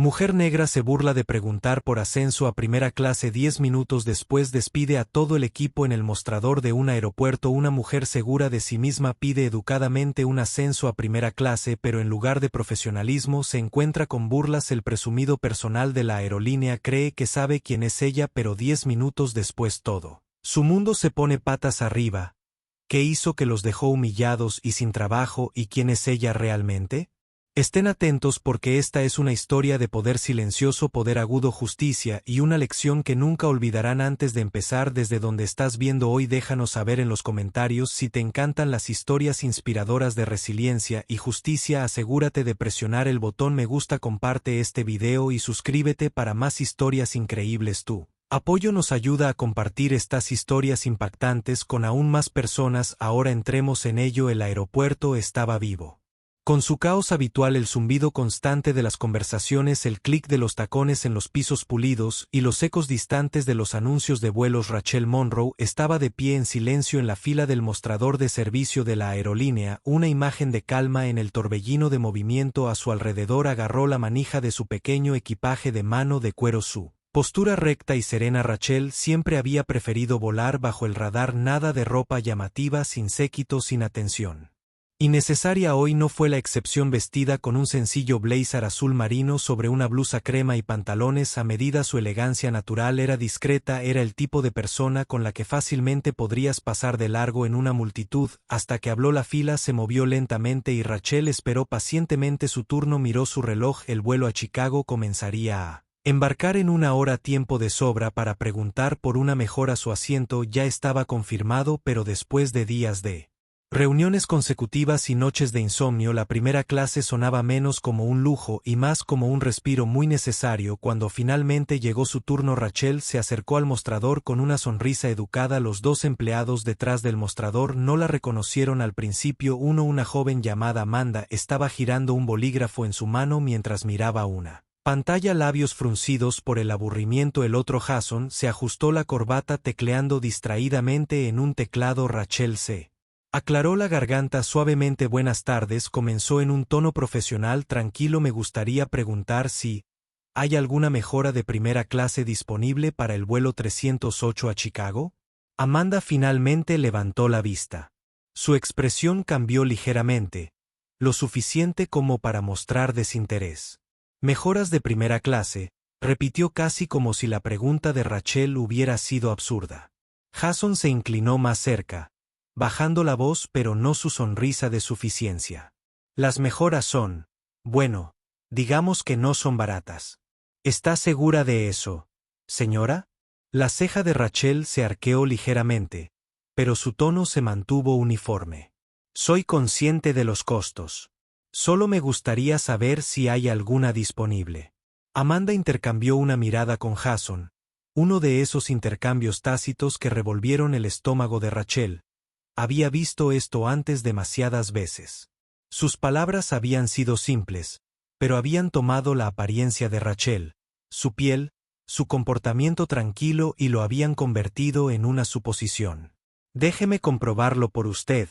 Mujer negra se burla de preguntar por ascenso a primera clase 10 minutos después despide a todo el equipo en el mostrador de un aeropuerto. Una mujer segura de sí misma pide educadamente un ascenso a primera clase, pero en lugar de profesionalismo se encuentra con burlas. El presumido personal de la aerolínea cree que sabe quién es ella, pero 10 minutos después todo su mundo se pone patas arriba. ¿Qué hizo que los dejó humillados y sin trabajo, y quién es ella realmente? Estén atentos porque esta es una historia de poder silencioso, poder agudo, justicia y una lección que nunca olvidarán. Antes de empezar, desde donde estás viendo hoy, déjanos saber en los comentarios si te encantan las historias inspiradoras de resiliencia y justicia. Asegúrate de presionar el botón me gusta, comparte este video y suscríbete para más historias increíbles. Tu apoyo nos ayuda a compartir estas historias impactantes con aún más personas. Ahora entremos en ello. El aeropuerto estaba vivo. Con su caos habitual, el zumbido constante de las conversaciones, el clic de los tacones en los pisos pulidos y los ecos distantes de los anuncios de vuelos. Rachel Monroe estaba de pie en silencio en la fila del mostrador de servicio de la aerolínea, una imagen de calma en el torbellino de movimiento a su alrededor. Agarró la manija de su pequeño equipaje de mano de cuero. Su postura recta y serena. Rachel siempre había preferido volar bajo el radar, nada de ropa llamativa, sin séquito, sin atención innecesaria. Hoy no fue la excepción. Vestida con un sencillo blazer azul marino sobre una blusa crema y pantalones a medida, su elegancia natural era discreta. Era el tipo de persona con la que fácilmente podrías pasar de largo en una multitud, hasta que habló. La fila se movió lentamente y Rachel esperó pacientemente su turno. Miró su reloj. El vuelo a Chicago comenzaría a embarcar en una hora, tiempo de sobra para preguntar por una mejora. Su asiento ya estaba confirmado, pero después de días de reuniones consecutivas y noches de insomnio, la primera clase sonaba menos como un lujo y más como un respiro muy necesario. Cuando finalmente llegó su turno, Rachel se acercó al mostrador con una sonrisa educada. Los dos empleados detrás del mostrador no la reconocieron al principio. Una joven llamada Amanda, estaba girando un bolígrafo en su mano mientras miraba una pantalla, labios fruncidos por el aburrimiento. El otro, Jason, se ajustó la corbata tecleando distraídamente en un teclado. Rachel se aclaró la garganta suavemente. Buenas tardes, comenzó en un tono profesional. Tranquilo, me gustaría preguntar si hay alguna mejora de primera clase disponible para el vuelo 308 a Chicago. Amanda finalmente levantó la vista. Su expresión cambió ligeramente, lo suficiente como para mostrar desinterés. Mejoras de primera clase, repitió casi como si la pregunta de Rachel hubiera sido absurda. Jason se inclinó más cerca, bajando la voz, pero no su sonrisa de suficiencia. Las mejoras son, bueno, digamos que no son baratas. ¿Está segura de eso, señora? La ceja de Rachel se arqueó ligeramente, pero su tono se mantuvo uniforme. Soy consciente de los costos. Solo me gustaría saber si hay alguna disponible. Amanda intercambió una mirada con Jason, uno de esos intercambios tácitos que revolvieron el estómago de Rachel. Había visto esto antes demasiadas veces. Sus palabras habían sido simples, pero habían tomado la apariencia de Rachel, su piel, su comportamiento tranquilo, y lo habían convertido en una suposición. Déjeme comprobarlo por usted,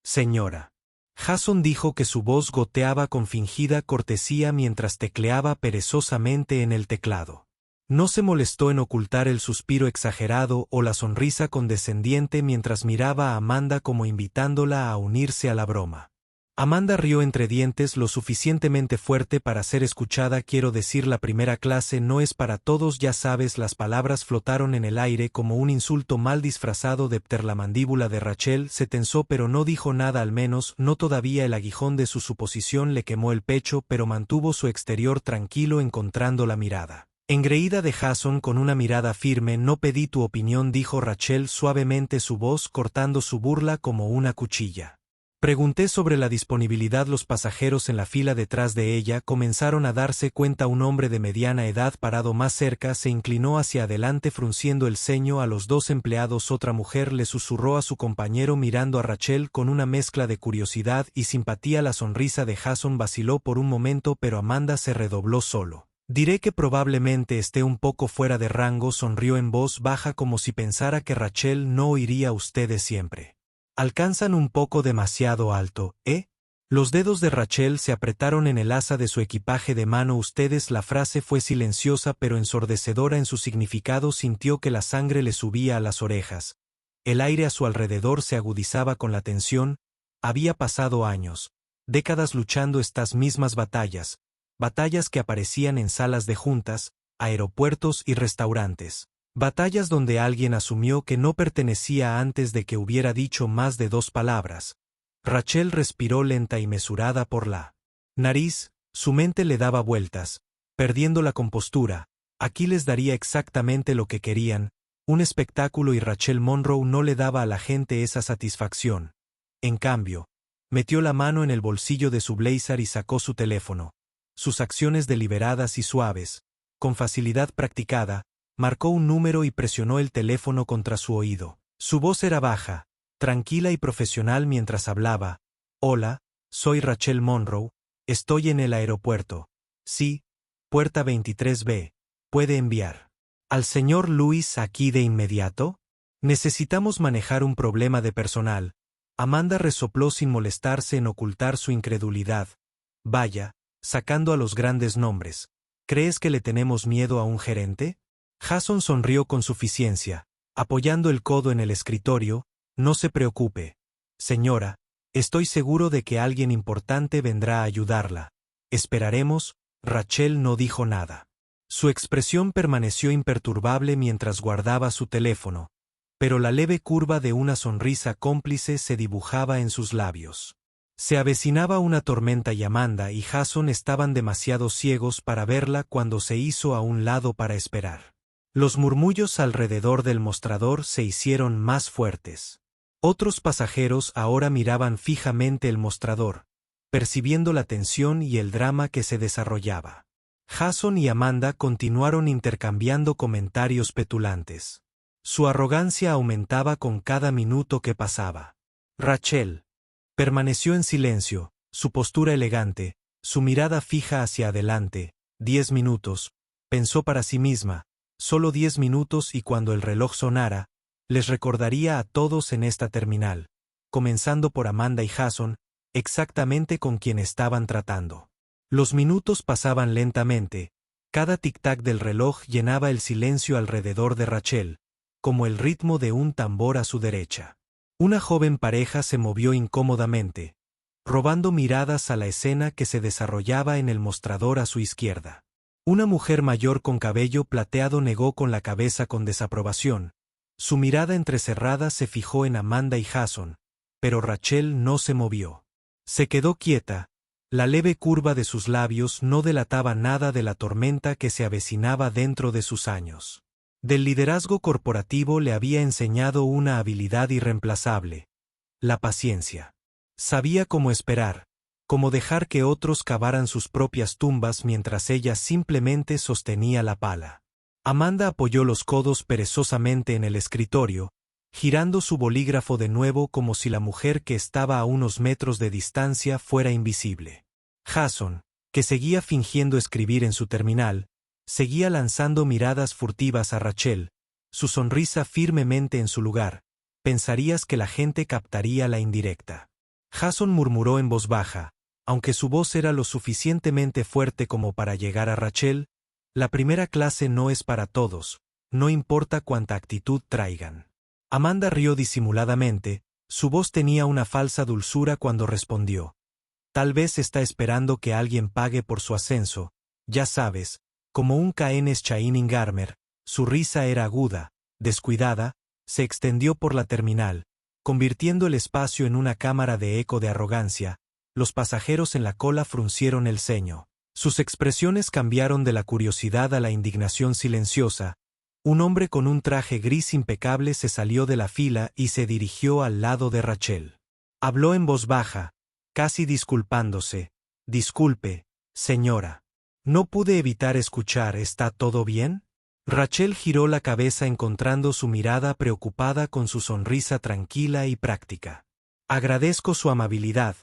señora. Jason dijo que su voz goteaba con fingida cortesía mientras tecleaba perezosamente en el teclado. No se molestó en ocultar el suspiro exagerado o la sonrisa condescendiente mientras miraba a Amanda como invitándola a unirse a la broma. Amanda rió entre dientes, lo suficientemente fuerte para ser escuchada. Quiero decir, la primera clase no es para todos, ya sabes. Las palabras flotaron en el aire como un insulto mal disfrazado. La mandíbula de Rachel se tensó, pero no dijo nada, al menos no todavía. El aguijón de su suposición le quemó el pecho, pero mantuvo su exterior tranquilo, encontrando la mirada engreída de Jason con una mirada firme. No pedí tu opinión, dijo Rachel suavemente, su voz cortando su burla como una cuchilla. Pregunté sobre la disponibilidad. Los pasajeros en la fila detrás de ella comenzaron a darse cuenta. Un hombre de mediana edad parado más cerca se inclinó hacia adelante frunciendo el ceño a los dos empleados. Otra mujer le susurró a su compañero mirando a Rachel con una mezcla de curiosidad y simpatía. La sonrisa de Jason vaciló por un momento, pero Amanda se redobló. Solo diré que probablemente esté un poco fuera de rango, sonrió en voz baja como si pensara que Rachel no oiría. Ustedes siempre alcanzan un poco demasiado alto, ¿eh? Los dedos de Rachel se apretaron en el asa de su equipaje de mano. Ustedes. La frase fue silenciosa pero ensordecedora en su significado. Sintió que la sangre le subía a las orejas. El aire a su alrededor se agudizaba con la tensión. Había pasado años, décadas luchando estas mismas batallas, batallas que aparecían en salas de juntas, aeropuertos y restaurantes. Batallas donde alguien asumió que no pertenecía antes de que hubiera dicho más de 2 palabras. Rachel respiró lenta y mesurada por la nariz. Su mente le daba vueltas, perdiendo la compostura. Aquí les daría exactamente lo que querían, un espectáculo, y Rachel Monroe no le daba a la gente esa satisfacción. En cambio, metió la mano en el bolsillo de su blazer y sacó su teléfono. Sus acciones deliberadas y suaves, con facilidad practicada, marcó un número y presionó el teléfono contra su oído. Su voz era baja, tranquila y profesional mientras hablaba. Hola, soy Rachel Monroe, estoy en el aeropuerto. Sí, puerta 23B, ¿puede enviar al señor Lewis aquí de inmediato? Necesitamos manejar un problema de personal. Amanda resopló sin molestarse en ocultar su incredulidad. Vaya, sacando a los grandes nombres. ¿Crees que le tenemos miedo a un gerente? Jason sonrió con suficiencia, apoyando el codo en el escritorio. No se preocupe, señora, estoy seguro de que alguien importante vendrá a ayudarla. Esperaremos. Rachel no dijo nada. Su expresión permaneció imperturbable mientras guardaba su teléfono, pero la leve curva de una sonrisa cómplice se dibujaba en sus labios. Se avecinaba una tormenta y Amanda y Jason estaban demasiado ciegos para verla cuando se hizo a un lado para esperar. Los murmullos alrededor del mostrador se hicieron más fuertes. Otros pasajeros ahora miraban fijamente el mostrador, percibiendo la tensión y el drama que se desarrollaba. Jason y Amanda continuaron intercambiando comentarios petulantes. Su arrogancia aumentaba con cada minuto que pasaba. Rachel permaneció en silencio, su postura elegante, su mirada fija hacia adelante. 10 minutos, pensó para sí misma, solo 10 minutos, y cuando el reloj sonara, les recordaría a todos en esta terminal, comenzando por Amanda y Jason, exactamente con quien estaban tratando. Los minutos pasaban lentamente, cada tic-tac del reloj llenaba el silencio alrededor de Rachel, como el ritmo de un tambor a su derecha. Una joven pareja se movió incómodamente, robando miradas a la escena que se desarrollaba en el mostrador a su izquierda. Una mujer mayor con cabello plateado negó con la cabeza con desaprobación. Su mirada entrecerrada se fijó en Amanda y Jason, pero Rachel no se movió. Se quedó quieta. La leve curva de sus labios no delataba nada de la tormenta que se avecinaba dentro de sus años. Del liderazgo corporativo le había enseñado una habilidad irreemplazable: la paciencia. Sabía cómo esperar, cómo dejar que otros cavaran sus propias tumbas mientras ella simplemente sostenía la pala. Amanda apoyó los codos perezosamente en el escritorio, girando su bolígrafo de nuevo como si la mujer que estaba a unos metros de distancia fuera invisible. Jason, que seguía fingiendo escribir en su terminal, seguía lanzando miradas furtivas a Rachel, su sonrisa firmemente en su lugar. Pensarías que la gente captaría la indirecta. Jason murmuró en voz baja, aunque su voz era lo suficientemente fuerte como para llegar a Rachel: la primera clase no es para todos, no importa cuánta actitud traigan. Amanda rió disimuladamente, su voz tenía una falsa dulzura cuando respondió: tal vez está esperando que alguien pague por su ascenso, ya sabes, como un Caen Shining Armor. Su risa era aguda, descuidada, se extendió por la terminal, convirtiendo el espacio en una cámara de eco de arrogancia. Los pasajeros en la cola fruncieron el ceño. Sus expresiones cambiaron de la curiosidad a la indignación silenciosa. Un hombre con un traje gris impecable se salió de la fila y se dirigió al lado de Rachel. Habló en voz baja, casi disculpándose: disculpe, señora. No pude evitar escuchar. ¿Está todo bien? Rachel giró la cabeza encontrando su mirada preocupada con su sonrisa tranquila y práctica. Agradezco su amabilidad,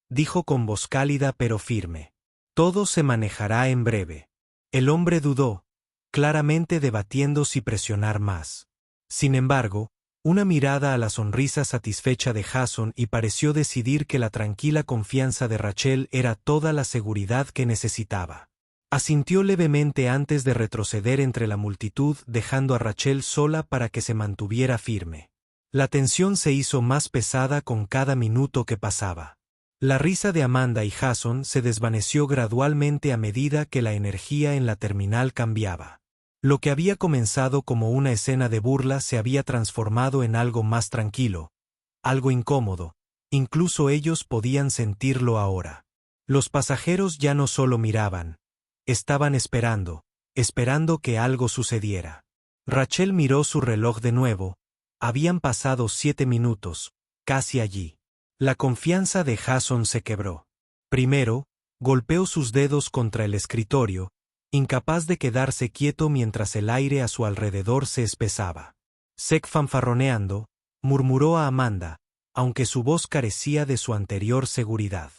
dijo con voz cálida pero firme. Todo se manejará en breve. El hombre dudó, claramente debatiendo si presionar más. Sin embargo, Una mirada a la sonrisa satisfecha de Jason y pareció decidir que la tranquila confianza de Rachel era toda la seguridad que necesitaba. Asintió levemente antes de retroceder entre la multitud, dejando a Rachel sola para que se mantuviera firme. La tensión se hizo más pesada con cada minuto que pasaba. La risa de Amanda y Jason se desvaneció gradualmente a medida que la energía en la terminal cambiaba. Lo que había comenzado como una escena de burla se había transformado en algo más tranquilo, algo incómodo, incluso ellos podían sentirlo ahora. Los pasajeros ya no solo miraban, estaban esperando que algo sucediera. Rachel miró su reloj de nuevo, habían pasado 7 minutos, casi allí. La confianza de Jason se quebró. Primero, golpeó sus dedos contra el escritorio, incapaz de quedarse quieto mientras el aire a su alrededor se espesaba. Fanfarroneando, murmuró a Amanda, aunque su voz carecía de su anterior seguridad.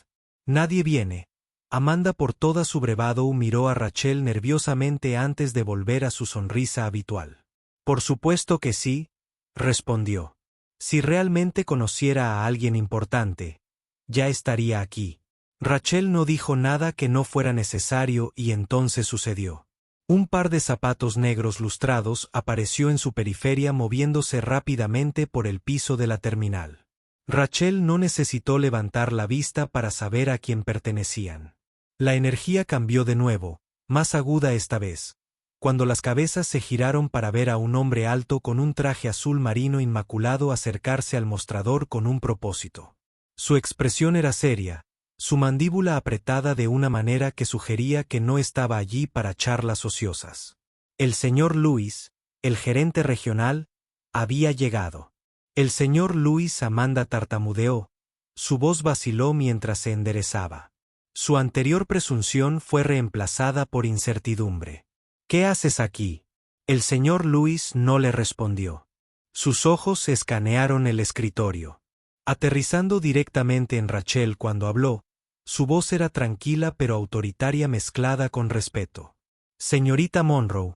«Nadie viene». Amanda por toda su brevado miró a Rachel nerviosamente antes de volver a su sonrisa habitual. «Por supuesto que sí», respondió. «Si realmente conociera a alguien importante, ya estaría aquí». Rachel no dijo nada que no fuera necesario y entonces sucedió. Un par de zapatos negros lustrados apareció en su periferia moviéndose rápidamente por el piso de la terminal. Rachel no necesitó levantar la vista para saber a quién pertenecían. La energía cambió de nuevo, más aguda esta vez, cuando las cabezas se giraron para ver a un hombre alto con un traje azul marino inmaculado acercarse al mostrador con un propósito. Su expresión era seria, su mandíbula apretada de una manera que sugería que no estaba allí para charlas ociosas. El señor Lewis, el gerente regional, había llegado. El señor Lewis. Amanda tartamudeó, su voz vaciló mientras se enderezaba. Su anterior presunción fue reemplazada por incertidumbre. «¿Qué haces aquí?» El señor Lewis no le respondió. Sus ojos escanearon el escritorio. Aterrizando directamente en Rachel cuando habló, su voz era tranquila pero autoritaria mezclada con respeto. «Señorita Monroe,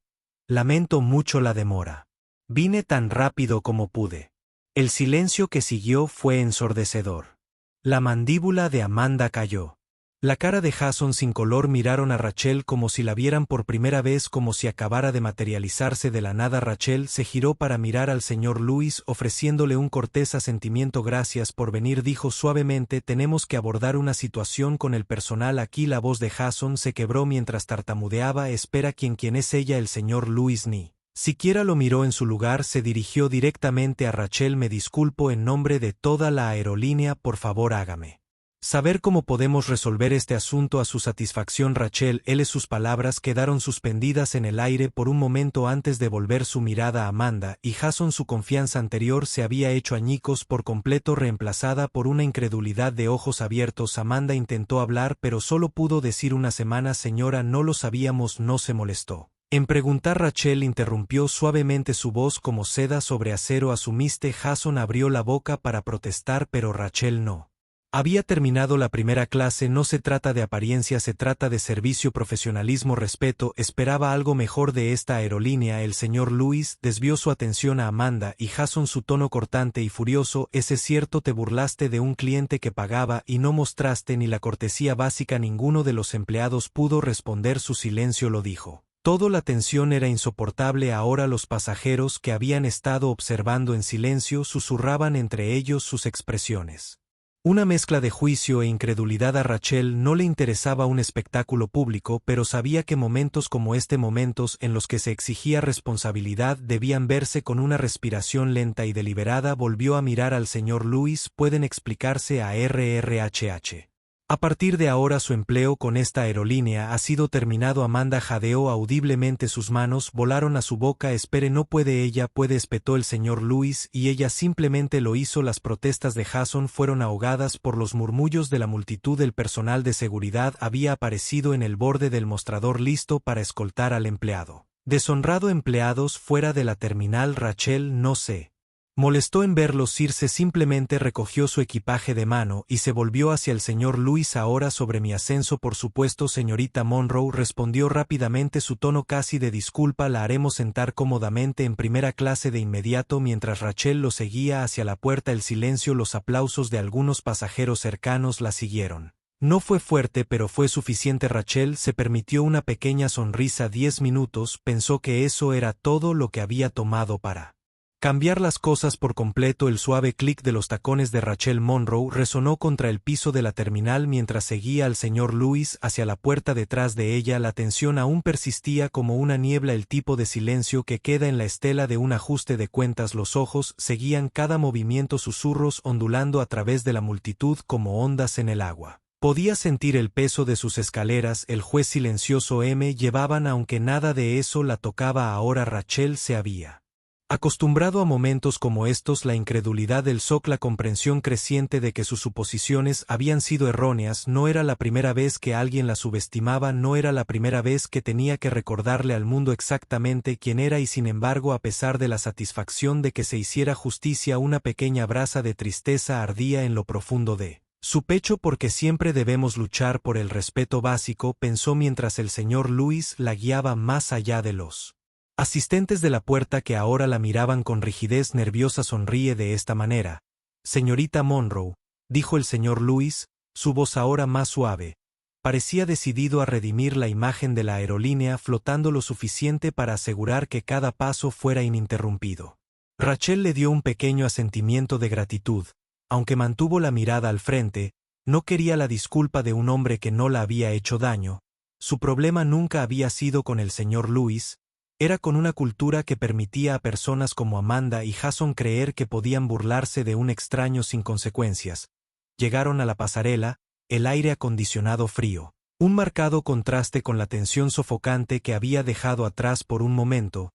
lamento mucho la demora. Vine tan rápido como pude». El silencio que siguió fue ensordecedor. La mandíbula de Amanda cayó. La cara de Jason sin color miraron a Rachel como si la vieran por primera vez, como si acabara de materializarse de la nada. Rachel se giró para mirar al señor Lewis ofreciéndole un cortés asentimiento. «Gracias por venir», dijo suavemente. «Tenemos que abordar una situación con el personal aquí». La voz de Jason se quebró mientras tartamudeaba. «Espera, ¿quién es ella?» El señor Lewis ni siquiera lo miró en su lugar, se dirigió directamente a Rachel. «Me disculpo en nombre de toda la aerolínea, por favor hágame saber cómo podemos resolver este asunto a su satisfacción». Rachel, sus palabras quedaron suspendidas en el aire por un momento antes de volver su mirada a Amanda y Jason. Su confianza anterior se había hecho añicos por completo, reemplazada por una incredulidad de ojos abiertos. Amanda intentó hablar pero solo pudo decir «una semana, señora». «No lo sabíamos». «No se molestó en preguntar». Rachel interrumpió suavemente, su voz como seda sobre acero. «¿Asumiste?» Jason abrió la boca para protestar pero Rachel no. Había terminado la primera clase. «No se trata de apariencia, se trata de servicio, profesionalismo, respeto». Esperaba algo mejor de esta aerolínea. El señor Lewis desvió su atención a Amanda y Jason, su tono cortante y furioso. «¿Es cierto? Te burlaste de un cliente que pagaba y no mostraste ni la cortesía básica». Ninguno de los empleados pudo responder. Su silencio lo dijo. Todo. La tensión era insoportable ahora. Los pasajeros, que habían estado observando en silencio, susurraban entre ellos sus expresiones. Una mezcla de juicio e incredulidad. A Rachel no le interesaba un espectáculo público, pero sabía que momentos como este, momentos en los que se exigía responsabilidad, debían verse con una respiración lenta y deliberada. Volvió a mirar al señor Lewis. «Pueden explicarse a RRHH. A partir de ahora su empleo con esta aerolínea ha sido terminado». Amanda jadeó audiblemente, sus manos volaron a su boca. «Espere, no puede». «Ella puede», espetó el señor Lewis, y ella simplemente lo hizo». Las protestas de Jason fueron ahogadas por los murmullos de la multitud. El personal de seguridad había aparecido en el borde del mostrador listo para escoltar al empleado. «Deshonrado, empleados fuera de la terminal». «Rachel, no sé», Molestó en verlos irse, simplemente recogió su equipaje de mano y se volvió hacia el señor Lewis. Ahora sobre mi ascenso, por supuesto, señorita Monroe, respondió rápidamente, su tono casi de disculpa. La haremos sentar cómodamente en primera clase de inmediato. Mientras Rachel lo seguía hacia la puerta, el silencio, los aplausos de algunos pasajeros cercanos la siguieron. No fue fuerte, pero fue suficiente. Rachel se permitió una pequeña sonrisa. 10 minutos, pensó que eso era todo lo que había tomado para cambiar las cosas por completo. El suave clic de los tacones de Rachel Monroe resonó contra el piso de la terminal mientras seguía al señor Lewis hacia la puerta. Detrás de ella la tensión aún persistía como una niebla, el tipo de silencio que queda en la estela de un ajuste de cuentas. Los ojos seguían cada movimiento, susurros ondulando a través de la multitud como ondas en el agua. Podía sentir el peso de sus escaleras. El juez silencioso llevaban, aunque nada de eso la tocaba ahora. Rachel se había acostumbrado a momentos como estos, la incredulidad del shock, la comprensión creciente de que sus suposiciones habían sido erróneas. No era la primera vez que alguien la subestimaba, no era la primera vez que tenía que recordarle al mundo exactamente quién era, y sin embargo, a pesar de la satisfacción de que se hiciera justicia, una pequeña brasa de tristeza ardía en lo profundo de su pecho. Porque siempre debemos luchar por el respeto básico, pensó mientras el señor Lewis la guiaba más allá de los asistentes de la puerta, que ahora la miraban con rigidez nerviosa. Sonríe de esta manera, señorita Monroe, dijo el señor Lewis, su voz ahora más suave. Parecía decidido a redimir la imagen de la aerolínea, flotando lo suficiente para asegurar que cada paso fuera ininterrumpido. Rachel le dio un pequeño asentimiento de gratitud, aunque mantuvo la mirada al frente. No quería la disculpa de un hombre que no la había hecho daño. Su problema nunca había sido con el señor Lewis, era con una cultura que permitía a personas como Amanda y Jason creer que podían burlarse de un extraño sin consecuencias. Llegaron a la pasarela, el aire acondicionado frío, un marcado contraste con la tensión sofocante que había dejado atrás por un momento.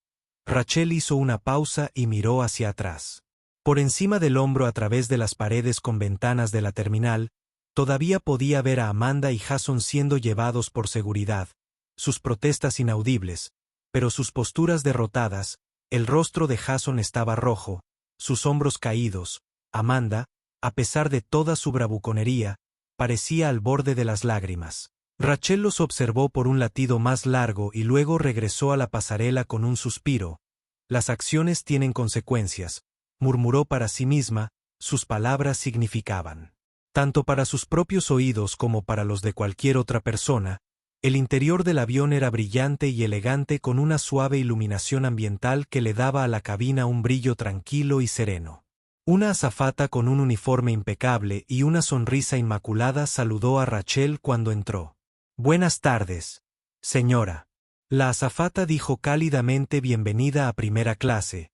Rachel hizo una pausa y miró hacia atrás. Por encima del hombro, a través de las paredes con ventanas de la terminal, todavía podía ver a Amanda y Jason siendo llevados por seguridad, sus protestas inaudibles, pero sus posturas derrotadas. El rostro de Jason estaba rojo, sus hombros caídos. Amanda, a pesar de toda su bravuconería, parecía al borde de las lágrimas. Rachel los observó por un latido más largo y luego regresó a la pasarela con un suspiro. Las acciones tienen consecuencias, murmuró para sí misma. Sus palabras significaban, tanto para sus propios oídos como para los de cualquier otra persona. El interior del avión era brillante y elegante, con una suave iluminación ambiental que le daba a la cabina un brillo tranquilo y sereno. Una azafata con un uniforme impecable y una sonrisa inmaculada saludó a Rachel cuando entró. «Buenas tardes, señora». La azafata dijo cálidamente: «Bienvenida a primera clase.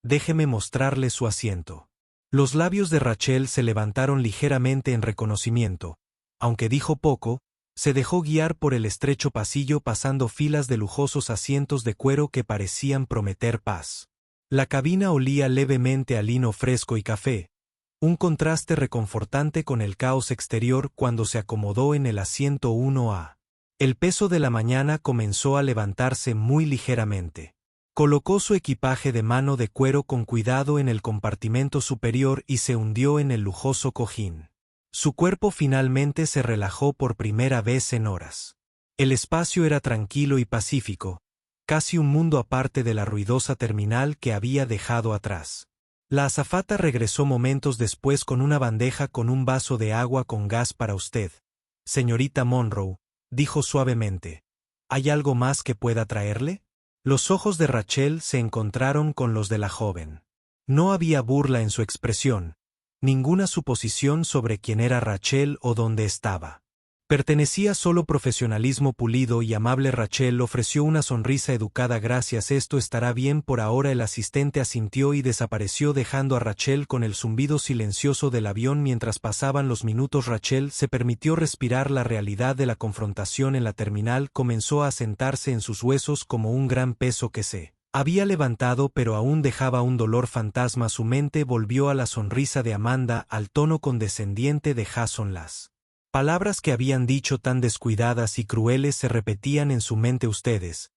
Déjeme mostrarle su asiento». Los labios de Rachel se levantaron ligeramente en reconocimiento. Aunque dijo poco, se dejó guiar por el estrecho pasillo, pasando filas de lujosos asientos de cuero que parecían prometer paz. La cabina olía levemente a lino fresco y café, un contraste reconfortante con el caos exterior. Cuando se acomodó en el asiento 1A, el peso de la mañana comenzó a levantarse muy ligeramente. Colocó su equipaje de mano de cuero con cuidado en el compartimento superior y se hundió en el lujoso cojín. Su cuerpo finalmente se relajó por primera vez en horas. El espacio era tranquilo y pacífico, casi un mundo aparte de la ruidosa terminal que había dejado atrás. La azafata regresó momentos después con una bandeja con un vaso de agua con gas para usted. «Señorita Monroe», dijo suavemente, «¿hay algo más que pueda traerle?». Los ojos de Rachel se encontraron con los de la joven. No había burla en su expresión, ninguna suposición sobre quién era Rachel o dónde estaba. Pertenecía solo profesionalismo pulido y amable. Rachel ofreció una sonrisa educada. «Gracias, esto estará bien por ahora». El asistente asintió y desapareció, dejando a Rachel con el zumbido silencioso del avión. Mientras pasaban los minutos, Rachel se permitió respirar. La realidad de la confrontación en la terminal comenzó a asentarse en sus huesos como un gran peso que se había levantado, pero aún dejaba un dolor fantasma. Su mente volvió a la sonrisa de Amanda, al tono condescendiente de Jason. Las palabras que habían dicho, tan descuidadas y crueles, se repetían en su mente. Ustedes.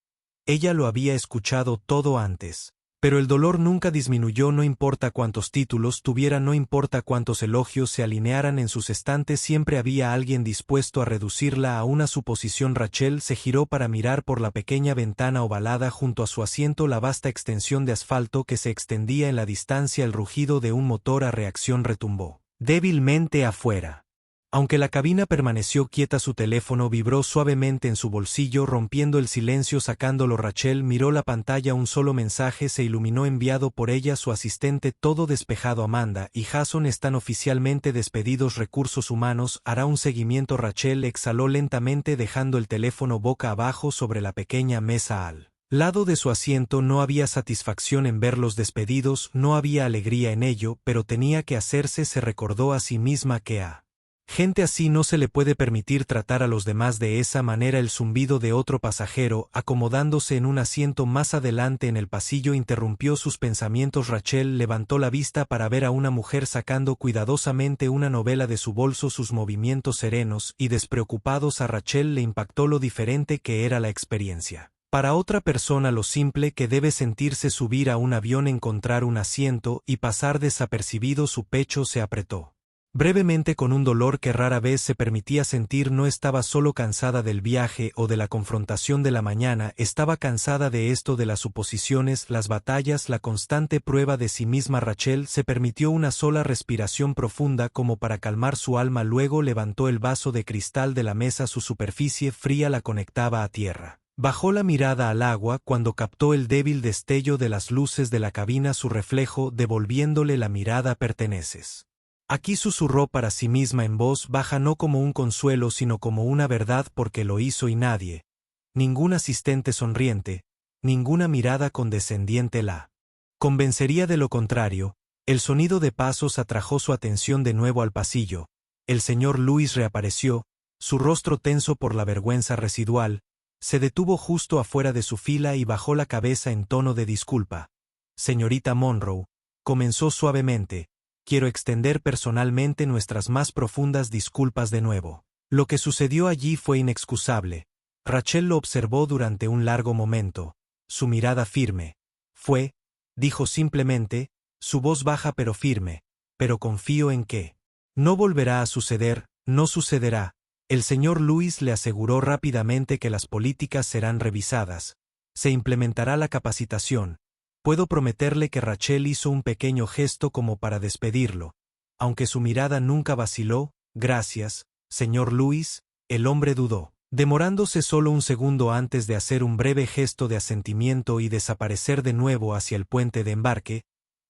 Ella lo había escuchado todo antes, Pero el dolor nunca disminuyó, no importa cuántos títulos tuviera, no importa cuántos elogios se alinearan en sus estantes, siempre había alguien dispuesto a reducirla a una suposición. Rachel se giró para mirar por la pequeña ventana ovalada junto a su asiento la vasta extensión de asfalto que se extendía en la distancia. El rugido de un motor a reacción retumbó débilmente afuera. Aunque la cabina permaneció quieta, su teléfono vibró suavemente en su bolsillo, rompiendo el silencio. Sacándolo, Rachel miró la pantalla. Un solo mensaje se iluminó, enviado por ella, su asistente. Todo despejado. Amanda y Jason están oficialmente despedidos. Recursos Humanos hará un seguimiento. Rachel exhaló lentamente, dejando el teléfono boca abajo sobre la pequeña mesa al lado de su asiento. No había satisfacción en verlos despedidos, no había alegría en ello, pero tenía que hacerse. Se recordó a sí misma que a gente así no se le puede permitir tratar a los demás de esa manera. El zumbido de otro pasajero, acomodándose en un asiento más adelante en el pasillo, interrumpió sus pensamientos. Rachel levantó la vista para ver a una mujer sacando cuidadosamente una novela de su bolso. Sus movimientos serenos y despreocupados. A Rachel le impactó lo diferente que era la experiencia. Para otra persona, lo simple que debe sentirse subir a un avión, encontrar un asiento y pasar desapercibido. Su pecho se apretó brevemente con un dolor que rara vez se permitía sentir. No estaba solo cansada del viaje o de la confrontación de la mañana, estaba cansada de esto, de las suposiciones, las batallas, la constante prueba de sí misma. Rachel se permitió una sola respiración profunda como para calmar su alma. Luego levantó el vaso de cristal de la mesa. Su superficie fría la conectaba a tierra. Bajó la mirada al agua cuando captó el débil destello de las luces de la cabina, su reflejo devolviéndole la mirada. Perteneces aquí, susurró para sí misma en voz baja, no como un consuelo sino como una verdad, porque lo hizo. Y nadie, ningún asistente sonriente, ninguna mirada condescendiente la convencería de lo contrario. El sonido de pasos atrajo su atención de nuevo al pasillo. El señor Lewis reapareció, su rostro tenso por la vergüenza residual. Se detuvo justo afuera de su fila y bajó la cabeza en tono de disculpa. Señorita Monroe, comenzó suavemente, quiero extender personalmente nuestras más profundas disculpas de nuevo. Lo que sucedió allí fue inexcusable. Rachel lo observó durante un largo momento, su mirada firme. Dijo simplemente, su voz baja pero firme, pero confío en que no volverá a suceder. No sucederá. El señor Lewis le aseguró rápidamente que las políticas serán revisadas. Se implementará la capacitación. Puedo prometerle que Rachel hizo un pequeño gesto como para despedirlo. Aunque su mirada nunca vaciló. Gracias, señor Lewis. El hombre dudó, demorándose solo un segundo antes de hacer un breve gesto de asentimiento y desaparecer de nuevo hacia el puente de embarque.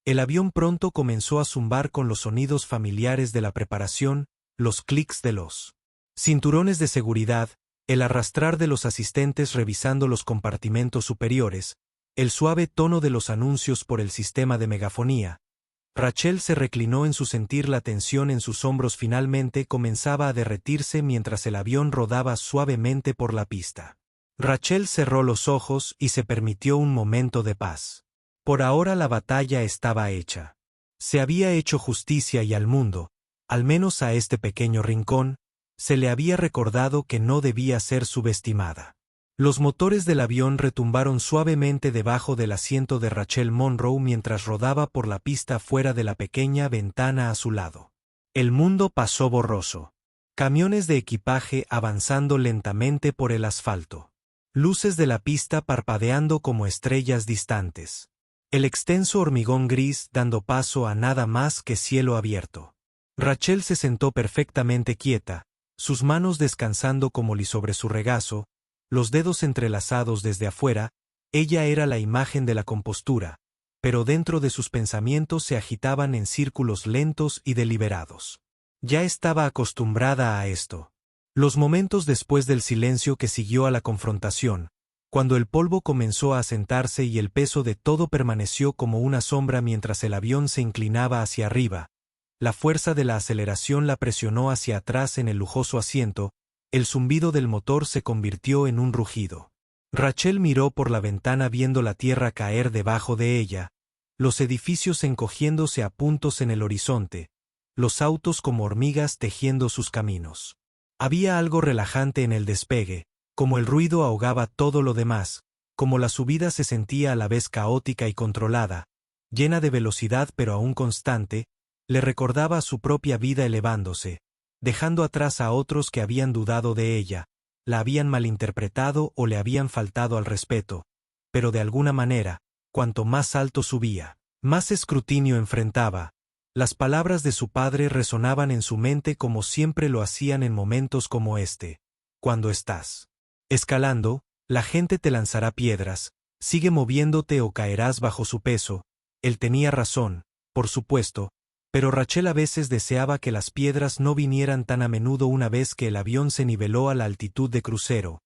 El avión pronto comenzó a zumbar con los sonidos familiares de la preparación, los clics de los cinturones de seguridad, el arrastrar de los asistentes revisando los compartimentos superiores, el suave tono de los anuncios por el sistema de megafonía. Rachel se reclinó en su sentir la tensión en sus hombros finalmente comenzaba a derretirse mientras el avión rodaba suavemente por la pista. Rachel cerró los ojos y se permitió un momento de paz. Por ahora la batalla estaba hecha. Se había hecho justicia y al mundo, al menos a este pequeño rincón, se le había recordado que no debía ser subestimada. Los motores del avión retumbaron suavemente debajo del asiento de Rachel Monroe mientras rodaba por la pista fuera de la pequeña ventana a su lado. El mundo pasó borroso. Camiones de equipaje avanzando lentamente por el asfalto. Luces de la pista parpadeando como estrellas distantes. El extenso hormigón gris dando paso a nada más que cielo abierto. Rachel se sentó perfectamente quieta, sus manos descansando como sobre su regazo, los dedos entrelazados desde afuera. Ella era la imagen de la compostura, pero dentro de sus pensamientos se agitaban en círculos lentos y deliberados. Ya estaba acostumbrada a esto. Los momentos después del silencio que siguió a la confrontación, cuando el polvo comenzó a asentarse y el peso de todo permaneció como una sombra mientras el avión se inclinaba hacia arriba, la fuerza de la aceleración la presionó hacia atrás en el lujoso asiento. El zumbido del motor se convirtió en un rugido. Rachel miró por la ventana viendo la tierra caer debajo de ella, los edificios encogiéndose a puntos en el horizonte, los autos como hormigas tejiendo sus caminos. Había algo relajante en el despegue, como el ruido ahogaba todo lo demás, Como la subida se sentía a la vez caótica y controlada, llena de velocidad pero aún constante, le recordaba a su propia vida elevándose, dejando atrás a otros que habían dudado de ella, la habían malinterpretado o le habían faltado al respeto, pero de alguna manera, cuanto más alto subía, más escrutinio enfrentaba. Las palabras de su padre resonaban en su mente como siempre lo hacían en momentos como este. Cuando estás escalando, la gente te lanzará piedras, sigue moviéndote o caerás bajo su peso. Él tenía razón, por supuesto, pero Rachel a veces deseaba que las piedras no vinieran tan a menudo una vez que el avión se niveló a la altitud de crucero.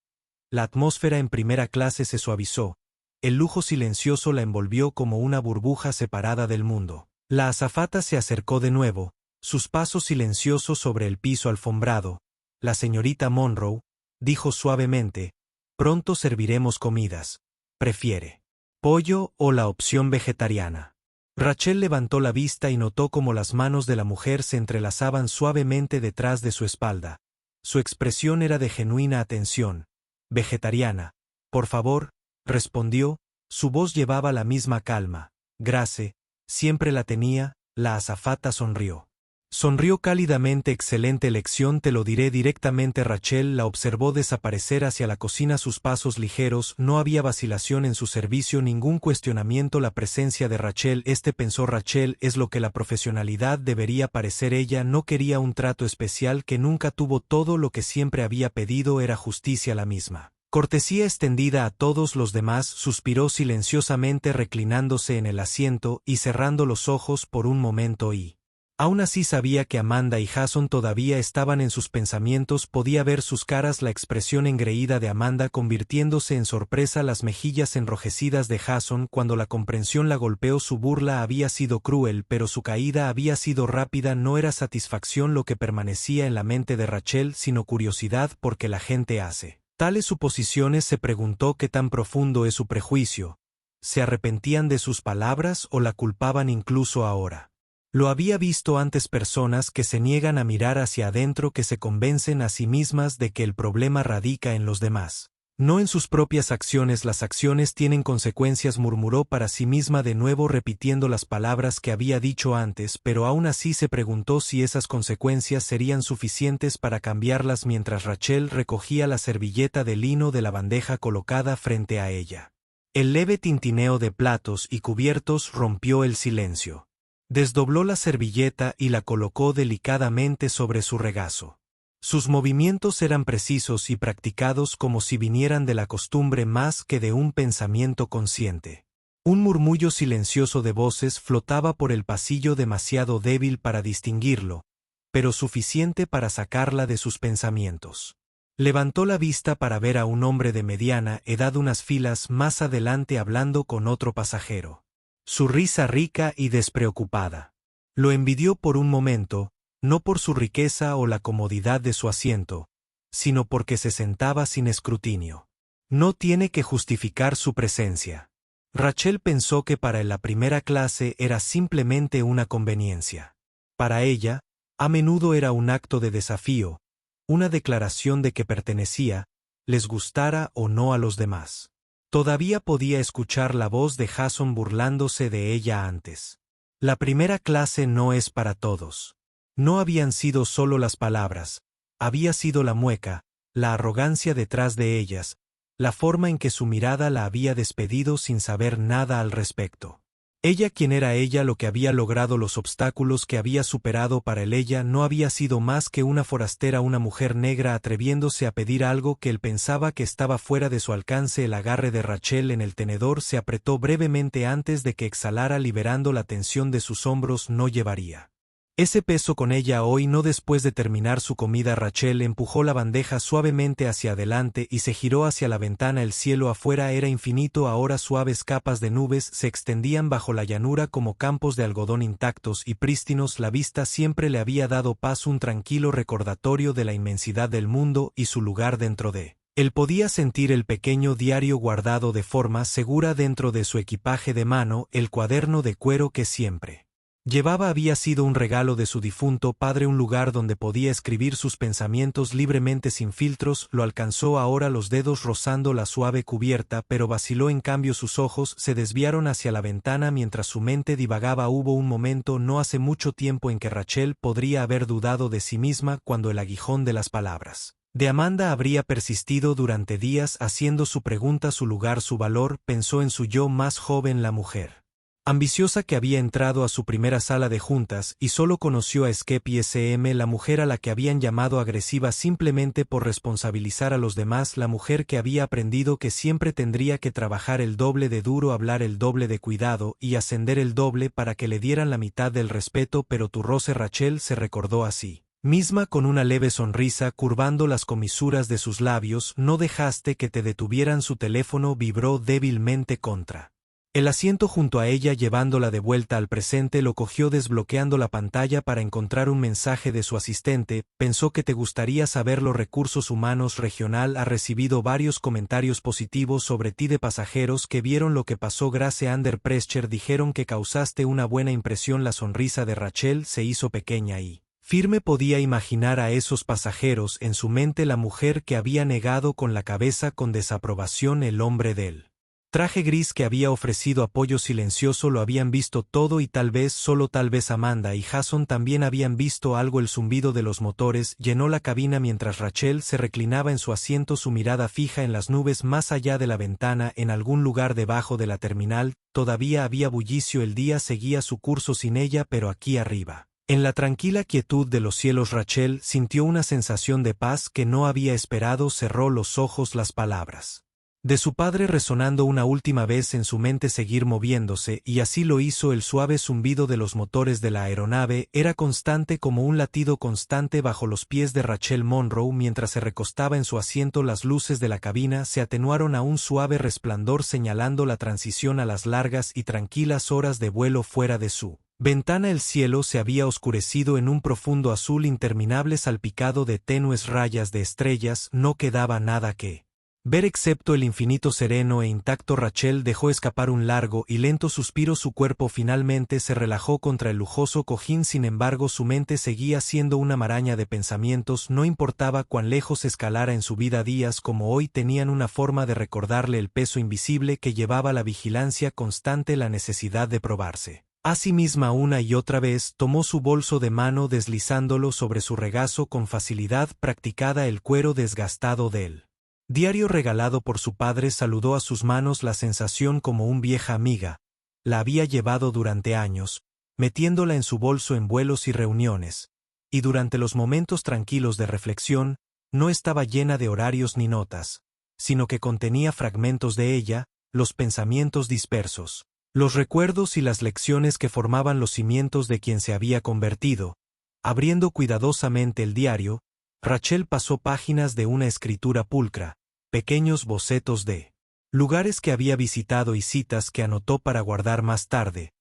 La atmósfera en primera clase se suavizó, el lujo silencioso la envolvió como una burbuja separada del mundo. La azafata se acercó de nuevo, sus pasos silenciosos sobre el piso alfombrado. La señorita Monroe dijo suavemente: «Pronto serviremos comidas. ¿Prefiere pollo o la opción vegetariana?» Rachel levantó la vista y notó cómo las manos de la mujer se entrelazaban suavemente detrás de su espalda. Su expresión era de genuina atención. «Vegetariana, por favor», respondió, su voz llevaba la misma calma. «Grace, siempre la tenía». La azafata sonrió. Sonrió cálidamente. «Excelente elección, te lo diré directamente». Rachel la observó desaparecer hacia la cocina, sus pasos ligeros, no había vacilación en su servicio, ningún cuestionamiento. La presencia de Rachel, pensó Rachel, es lo que la profesionalidad debería parecer. Ella no quería un trato especial que nunca tuvo, todo lo que siempre había pedido era justicia, la misma cortesía extendida a todos los demás. Suspiró silenciosamente reclinándose en el asiento y cerrando los ojos por un momento y aún así sabía que Amanda y Jason todavía estaban en sus pensamientos. Podía ver sus caras, la expresión engreída de Amanda convirtiéndose en sorpresa, las mejillas enrojecidas de Jason cuando la comprensión la golpeó. Su burla había sido cruel, pero su caída había sido rápida. No era satisfacción lo que permanecía en la mente de Rachel, sino curiosidad. ¿Por qué la gente hace tales suposiciones?, se preguntó. ¿Qué tan profundo es su prejuicio? ¿Se arrepentían de sus palabras o la culpaban incluso ahora? Lo había visto antes, personas que se niegan a mirar hacia adentro, que se convencen a sí mismas de que el problema radica en los demás, no en sus propias acciones. Las acciones tienen consecuencias, murmuró para sí misma de nuevo, repitiendo las palabras que había dicho antes, pero aún así se preguntó si esas consecuencias serían suficientes para cambiarlas mientras Rachel recogía la servilleta de lino de la bandeja colocada frente a ella. El leve tintineo de platos y cubiertos rompió el silencio. Desdobló la servilleta y la colocó delicadamente sobre su regazo. Sus movimientos eran precisos y practicados, como si vinieran de la costumbre más que de un pensamiento consciente. Un murmullo silencioso de voces flotaba por el pasillo, demasiado débil para distinguirlo, pero suficiente para sacarla de sus pensamientos. Levantó la vista para ver a un hombre de mediana edad unas filas más adelante hablando con otro pasajero. Su risa rica y despreocupada. Lo envidió por un momento, no por su riqueza o la comodidad de su asiento, sino porque se sentaba sin escrutinio. No tiene que justificar su presencia. Rachel pensó que para la primera clase era simplemente una conveniencia. Para ella, a menudo era un acto de desafío, una declaración de que pertenecía, les gustara o no a los demás. Todavía podía escuchar la voz de Jason burlándose de ella antes. La primera clase no es para todos. No habían sido solo las palabras, había sido la mueca, la arrogancia detrás de ellas, la forma en que su mirada la había despedido sin saber nada al respecto. Ella, ¿quién era ella? Lo que había logrado, los obstáculos que había superado. Para él ella no había sido más que una forastera, una mujer negra atreviéndose a pedir algo que él pensaba que estaba fuera de su alcance. El agarre de Rachel en el tenedor se apretó brevemente antes de que exhalara, liberando la tensión de sus hombros. No llevaría ese peso con ella hoy, no después de terminar su comida. Rachel empujó la bandeja suavemente hacia adelante y se giró hacia la ventana. El cielo afuera era infinito ahora, suaves capas de nubes se extendían bajo la llanura como campos de algodón intactos y prístinos. La vista siempre le había dado paz, un tranquilo recordatorio de la inmensidad del mundo y su lugar dentro de él. Podía sentir el pequeño diario guardado de forma segura dentro de su equipaje de mano, el cuaderno de cuero que siempre Llevaba había sido un regalo de su difunto padre, un lugar donde podía escribir sus pensamientos libremente sin filtros. Lo alcanzó ahora, los dedos rozando la suave cubierta, pero vaciló. En cambio sus ojos se desviaron hacia la ventana mientras su mente divagaba. Hubo un momento no hace mucho tiempo en que Rachel podría haber dudado de sí misma cuando el aguijón de las palabras de Amanda habría persistido durante días, haciendo su pregunta, su lugar, su valor. Pensó en su yo más joven, la mujer ambiciosa que había entrado a su primera sala de juntas y solo conoció a Escape SM, la mujer a la que habían llamado agresiva simplemente por responsabilizar a los demás, la mujer que había aprendido que siempre tendría que trabajar el doble de duro, hablar el doble de cuidado y ascender el doble para que le dieran la mitad del respeto. Pero tu roce, Rachel se recordó así misma con una leve sonrisa curvando las comisuras de sus labios. No dejaste que te detuvieran. Su teléfono vibró débilmente contra el asiento junto a ella, llevándola de vuelta al presente. Lo cogió desbloqueando la pantalla para encontrar un mensaje de su asistente. Pensó que te gustaría saberlo. Recursos Humanos Regional ha recibido varios comentarios positivos sobre ti de pasajeros que vieron lo que pasó. Grace Under Pressure dijeron que causaste una buena impresión. La sonrisa de Rachel se hizo pequeña y firme. Podía imaginar a esos pasajeros en su mente, la mujer que había negado con la cabeza con desaprobación, el hombre del traje gris que había ofrecido apoyo silencioso. Lo habían visto todo y tal vez, solo tal vez, Amanda y Jason también habían visto algo. El zumbido de los motores llenó la cabina mientras Rachel se reclinaba en su asiento, su mirada fija en las nubes más allá de la ventana. En algún lugar debajo de la terminal todavía había bullicio. El día seguía su curso sin ella, pero aquí arriba, en la tranquila quietud de los cielos, Rachel sintió una sensación de paz que no había esperado. Cerró los ojos, las palabras de su padre resonando una última vez en su mente, seguir moviéndose, y así lo hizo. El suave zumbido de los motores de la aeronave era constante como un latido constante bajo los pies de Rachel Monroe mientras se recostaba en su asiento. Las luces de la cabina se atenuaron a un suave resplandor, señalando la transición a las largas y tranquilas horas de vuelo fuera de su ventana. El cielo se había oscurecido en un profundo azul interminable salpicado de tenues rayas de estrellas. No quedaba nada que ver excepto el infinito sereno e intacto. Rachel dejó escapar un largo y lento suspiro. Su cuerpo finalmente se relajó contra el lujoso cojín. Sin embargo, su mente seguía siendo una maraña de pensamientos. No importaba cuán lejos escalara en su vida, días como hoy tenían una forma de recordarle el peso invisible que llevaba, la vigilancia constante, la necesidad de probarse a sí misma una y otra vez. Tomó su bolso de mano deslizándolo sobre su regazo con facilidad practicada. El cuero desgastado del diario regalado por su padre saludó a sus manos. La sensación como una vieja amiga la había llevado durante años, metiéndola en su bolso en vuelos y reuniones, y durante los momentos tranquilos de reflexión. No estaba llena de horarios ni notas, sino que contenía fragmentos de ella, los pensamientos dispersos, los recuerdos y las lecciones que formaban los cimientos de quien se había convertido. Abriendo cuidadosamente el diario, Rachel pasó páginas de una escritura pulcra, pequeños bocetos de lugares que había visitado y citas que anotó para guardar más tarde.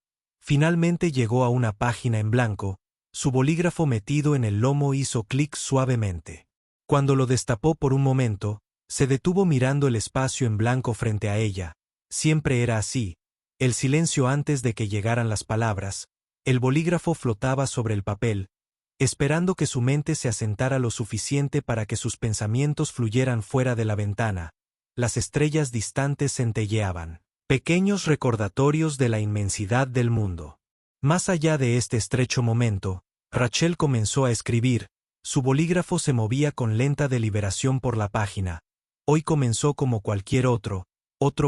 Finalmente llegó a una página en blanco. Su bolígrafo metido en el lomo hizo clic suavemente. Cuando lo destapó por un momento, se detuvo mirando el espacio en blanco frente a ella. Siempre era así. El silencio antes de que llegaran las palabras. El bolígrafo flotaba sobre el papel, esperando que su mente se asentara lo suficiente para que sus pensamientos fluyeran fuera de la ventana. Las estrellas distantes centelleaban, pequeños recordatorios de la inmensidad del mundo. Más allá de este estrecho momento, Rachel comenzó a escribir. Su bolígrafo se movía con lenta deliberación por la página. Hoy comenzó como cualquier otro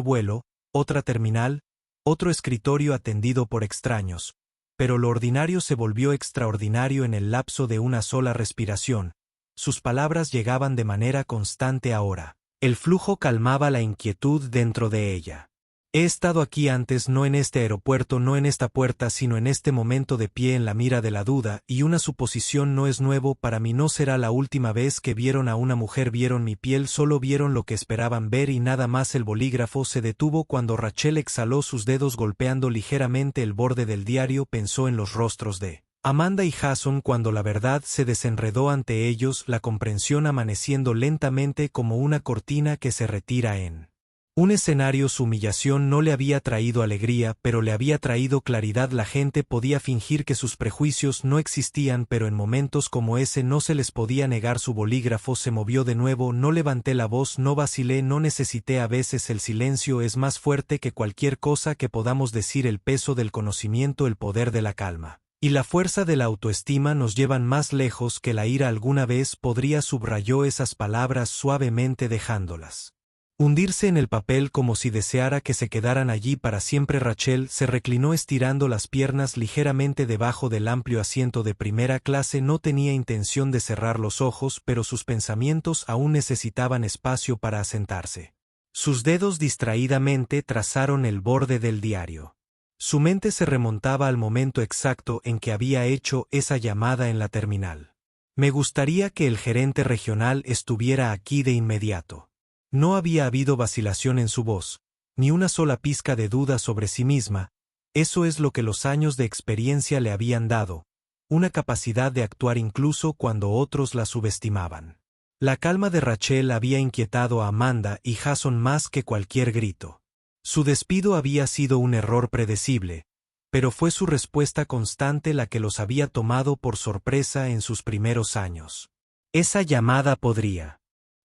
vuelo, otra terminal, otro escritorio atendido por extraños. Pero lo ordinario se volvió extraordinario en el lapso de una sola respiración. Sus palabras llegaban de manera constante ahora. El flujo calmaba la inquietud dentro de ella. He estado aquí antes, no en este aeropuerto, no en esta puerta, sino en este momento, de pie en la mira de la duda, y una suposición no es nuevo para mí. No será la última vez que vieron a una mujer. Vieron mi piel, solo vieron lo que esperaban ver y nada más. El bolígrafo se detuvo cuando Rachel exhaló, sus dedos golpeando ligeramente el borde del diario. Pensó en los rostros de Amanda y Jason cuando la verdad se desenredó ante ellos, la comprensión amaneciendo lentamente como una cortina que se retira en Un escenario, su humillación no le había traído alegría, pero le había traído claridad. La gente podía fingir que sus prejuicios no existían, pero en momentos como ese no se les podía negar. Su bolígrafo se movió de nuevo. No levanté la voz, no vacilé, no necesité. A veces el silencio es más fuerte que cualquier cosa que podamos decir. El peso del conocimiento, el poder de la calma y la fuerza de la autoestima nos llevan más lejos que la ira. Alguna vez subrayó esas palabras suavemente, dejándolas hundirse en el papel como si deseara que se quedaran allí para siempre. Rachel se reclinó estirando las piernas ligeramente debajo del amplio asiento de primera clase. No tenía intención de cerrar los ojos, pero sus pensamientos aún necesitaban espacio para asentarse. Sus dedos distraídamente trazaron el borde del diario. Su mente se remontaba al momento exacto en que había hecho esa llamada en la terminal. Me gustaría que el gerente regional estuviera aquí de inmediato. No había habido vacilación en su voz, ni una sola pizca de duda sobre sí misma. Eso es lo que los años de experiencia le habían dado, una capacidad de actuar incluso cuando otros la subestimaban. La calma de Rachel había inquietado a Amanda y Jason más que cualquier grito. Su despido había sido un error predecible, pero fue su respuesta constante la que los había tomado por sorpresa en sus primeros años. Esa llamada podría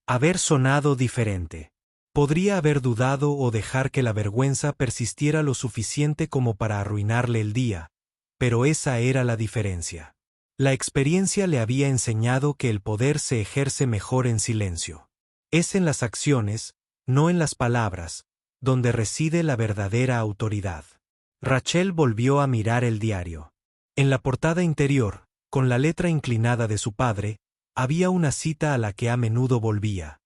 haber sonado diferente. Podría haber dudado o dejar que la vergüenza persistiera lo suficiente como para arruinarle el día, pero esa era la diferencia. La experiencia le había enseñado que el poder se ejerce mejor en silencio. Es en las acciones, no en las palabras, donde reside la verdadera autoridad. Rachel volvió a mirar el diario. En la portada interior, con la letra inclinada de su padre, había una cita a la que a menudo volvía.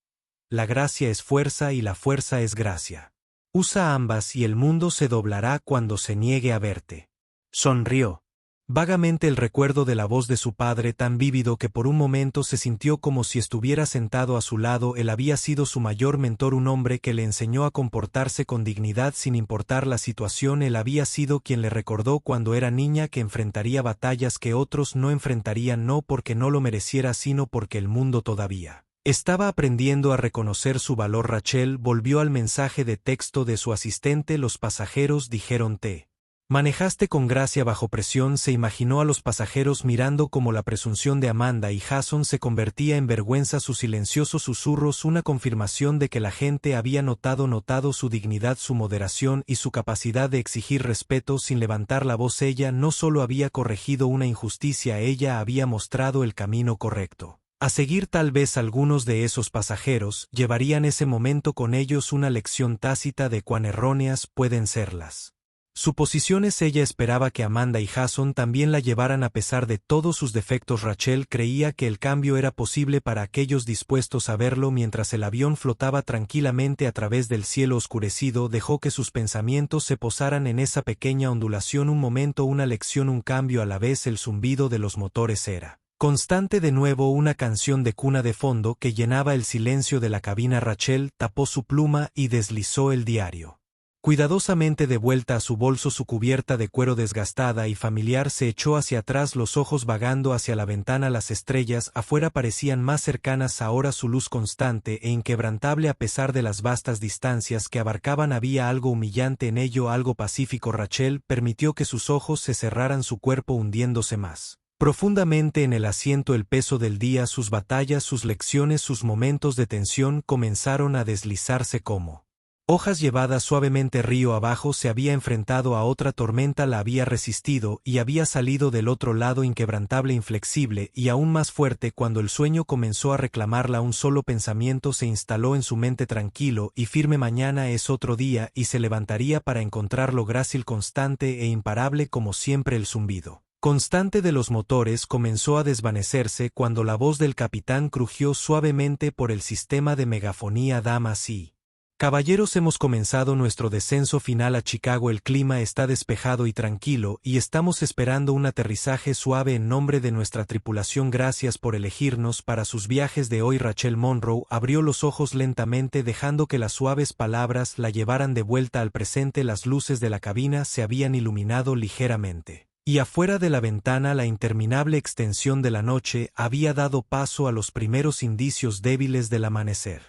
La gracia es fuerza y la fuerza es gracia. Usa ambas y el mundo se doblará cuando se niegue a verte. Sonrió. Vagamente el recuerdo de la voz de su padre, tan vívido que por un momento se sintió como si estuviera sentado a su lado. Él había sido su mayor mentor, un hombre que le enseñó a comportarse con dignidad sin importar la situación. Él había sido quien le recordó cuando era niña que enfrentaría batallas que otros no enfrentarían, no porque no lo mereciera, sino porque el mundo todavía estaba aprendiendo a reconocer su valor. Rachel volvió al mensaje de texto de su asistente. Los pasajeros dijeron te manejaste con gracia bajo presión. Se imaginó a los pasajeros mirando como la presunción de Amanda y Jason se convertía en vergüenza. Sus silenciosos susurros, una confirmación de que la gente había notado su dignidad, su moderación y su capacidad de exigir respeto sin levantar la voz. Ella no solo había corregido una injusticia, ella había mostrado el camino correcto a seguir. Tal vez algunos de esos pasajeros llevarían ese momento con ellos, una lección tácita de cuán erróneas pueden ser las suposiciones. Ella esperaba que Amanda y Jason también la llevaran a pesar de todos sus defectos. Rachel creía que el cambio era posible para aquellos dispuestos a verlo. Mientras el avión flotaba tranquilamente a través del cielo oscurecido, dejó que sus pensamientos se posaran en esa pequeña ondulación. Un momento, una lección, un cambio a la vez. El zumbido de los motores era constante. De nuevo una canción de cuna de fondo que llenaba el silencio de la cabina. Rachel tapó su pluma y deslizó el diario cuidadosamente de vuelta a su bolso. Su cubierta de cuero desgastada y familiar se echó hacia atrás, los ojos vagando hacia la ventana. Las estrellas afuera parecían más cercanas ahora, su luz constante e inquebrantable a pesar de las vastas distancias que abarcaban. Había algo humillante en ello, algo pacífico. Rachel permitió que sus ojos se cerraran, su cuerpo hundiéndose más profundamente en el asiento. El peso del día, sus batallas, sus lecciones, sus momentos de tensión comenzaron a deslizarse como hojas llevadas suavemente río abajo. Se había enfrentado a otra tormenta, la había resistido y había salido del otro lado inquebrantable, inflexible y aún más fuerte. Cuando el sueño comenzó a reclamarla, un solo pensamiento se instaló en su mente, tranquilo y firme: mañana es otro día, y se levantaría para encontrarlo grácil, constante e imparable como siempre. El zumbido constante de los motores comenzó a desvanecerse cuando la voz del capitán crujió suavemente por el sistema de megafonía: damas y caballeros, hemos comenzado nuestro descenso final a Chicago. El clima está despejado y tranquilo, y estamos esperando un aterrizaje suave en nombre de nuestra tripulación. Gracias por elegirnos para sus viajes de hoy. Rachel Monroe abrió los ojos lentamente, dejando que las suaves palabras la llevaran de vuelta al presente. Las luces de la cabina se habían iluminado ligeramente, y afuera de la ventana la interminable extensión de la noche había dado paso a los primeros indicios débiles del amanecer.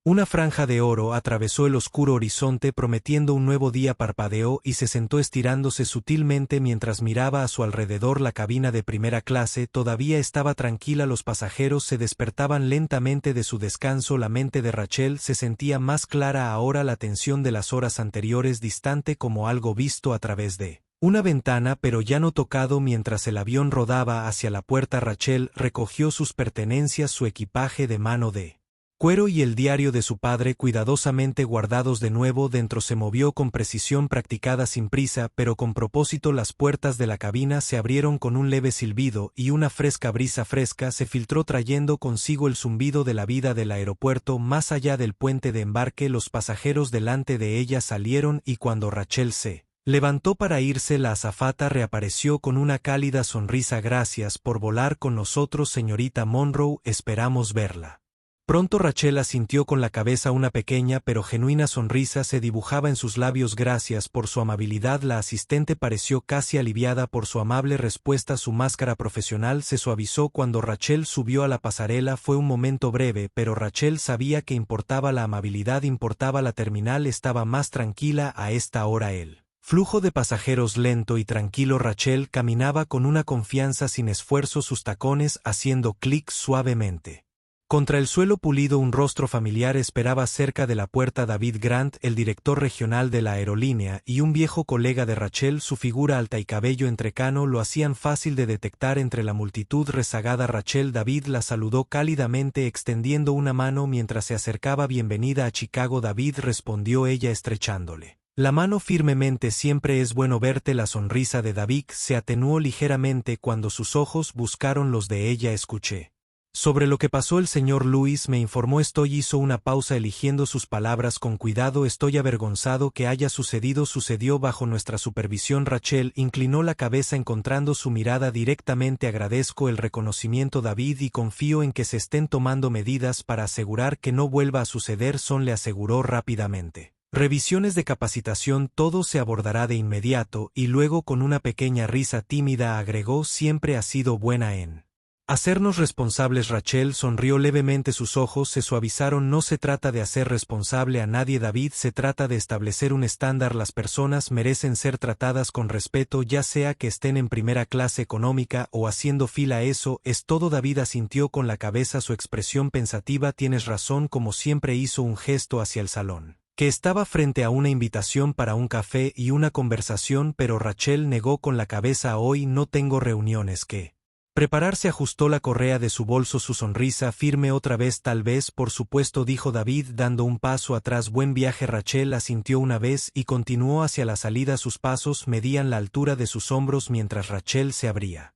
Una franja de oro atravesó el oscuro horizonte prometiendo un nuevo día. Parpadeó y se sentó estirándose sutilmente mientras miraba a su alrededor. La cabina de primera clase todavía estaba tranquila. Los pasajeros se despertaban lentamente de su descanso. La mente de Rachel se sentía más clara ahora. La tensión de las horas anteriores distante como algo visto a través de una ventana pero ya no tocado. Mientras el avión rodaba hacia la puerta, Rachel recogió sus pertenencias, su equipaje de mano de cuero y el diario de su padre cuidadosamente guardados de nuevo dentro. Se movió con precisión practicada, sin prisa, pero con propósito. Las puertas de la cabina se abrieron con un leve silbido y una fresca brisa fresca se filtró trayendo consigo el zumbido de la vida del aeropuerto. Más allá del puente de embarque, los pasajeros delante de ella salieron y cuando Rachel se levantó para irse, la azafata reapareció con una cálida sonrisa. Gracias por volar con nosotros, señorita Monroe, esperamos verla pronto. Rachel asintió con la cabeza. Una pequeña pero genuina sonrisa se dibujaba en sus labios. Gracias por su amabilidad. La asistente pareció casi aliviada por su amable respuesta. Su máscara profesional se suavizó cuando Rachel subió a la pasarela. Fue un momento breve, pero Rachel sabía que importaba la amabilidad, importaba. La terminal estaba más tranquila a esta hora. El flujo de pasajeros lento y tranquilo. Rachel caminaba con una confianza sin esfuerzo, sus tacones haciendo clic suavemente contra el suelo pulido. Un rostro familiar esperaba cerca de la puerta. David Grant, el director regional de la aerolínea, y un viejo colega de Rachel. Su figura alta y cabello entrecano lo hacían fácil de detectar entre la multitud rezagada. Rachel. David la saludó cálidamente extendiendo una mano mientras se acercaba. Bienvenida a Chicago, David, respondió ella estrechándole la mano firmemente. Siempre es bueno verte. La sonrisa de David se atenuó ligeramente cuando sus ojos buscaron los de ella. Escuché sobre lo que pasó el señor Lewis, me informó. Hizo una pausa eligiendo sus palabras con cuidado. Estoy avergonzado que haya sucedido. Sucedió bajo nuestra supervisión. Rachel inclinó la cabeza encontrando su mirada directamente. Agradezco el reconocimiento, David, y confío en que se estén tomando medidas para asegurar que no vuelva a suceder. Le aseguró rápidamente. Revisiones de capacitación, todo se abordará de inmediato, y luego con una pequeña risa tímida agregó, siempre ha sido buena en hacernos responsables. Rachel sonrió levemente, sus ojos se suavizaron. No se trata de hacer responsable a nadie, David, se trata de establecer un estándar. Las personas merecen ser tratadas con respeto, ya sea que estén en primera clase económica o haciendo fila. Eso es todo. David asintió con la cabeza, su expresión pensativa. Tienes razón. Como siempre hizo un gesto hacia el salón, que estaba frente a una invitación para un café y una conversación, pero Rachel negó con la cabeza. Hoy no tengo reuniones que preparar. Se ajustó la correa de su bolso, su sonrisa firme otra vez. Tal vez, por supuesto, dijo David dando un paso atrás. Buen viaje. Rachel asintió una vez y continuó hacia la salida. Sus pasos medían la altura de sus hombros mientras Rachel se abría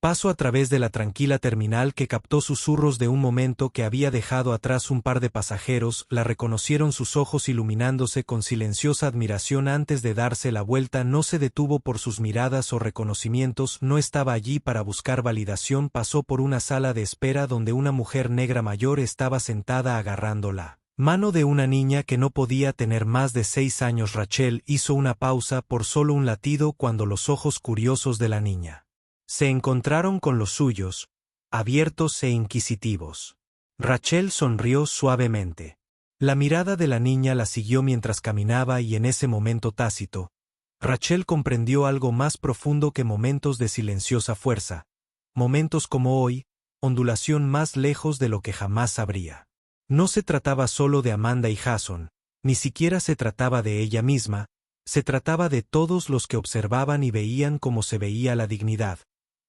paso a través de la tranquila terminal, que captó susurros de un momento que había dejado atrás. Un par de pasajeros la reconocieron, sus ojos iluminándose con silenciosa admiración. Antes de darse la vuelta no se detuvo por sus miradas o reconocimientos, no estaba allí para buscar validación. Pasó por una sala de espera donde una mujer negra mayor estaba sentada agarrando la mano de una niña que no podía tener más de 6 años. Rachel hizo una pausa por solo un latido cuando los ojos curiosos de la niña se encontraron con los suyos, abiertos e inquisitivos. Rachel sonrió suavemente. La mirada de la niña la siguió mientras caminaba y en ese momento tácito, Rachel comprendió algo más profundo que momentos de silenciosa fuerza. Momentos como hoy, ondulación más lejos de lo que jamás sabría. No se trataba solo de Amanda y Jason, ni siquiera se trataba de ella misma, se trataba de todos los que observaban y veían cómo se veía la dignidad,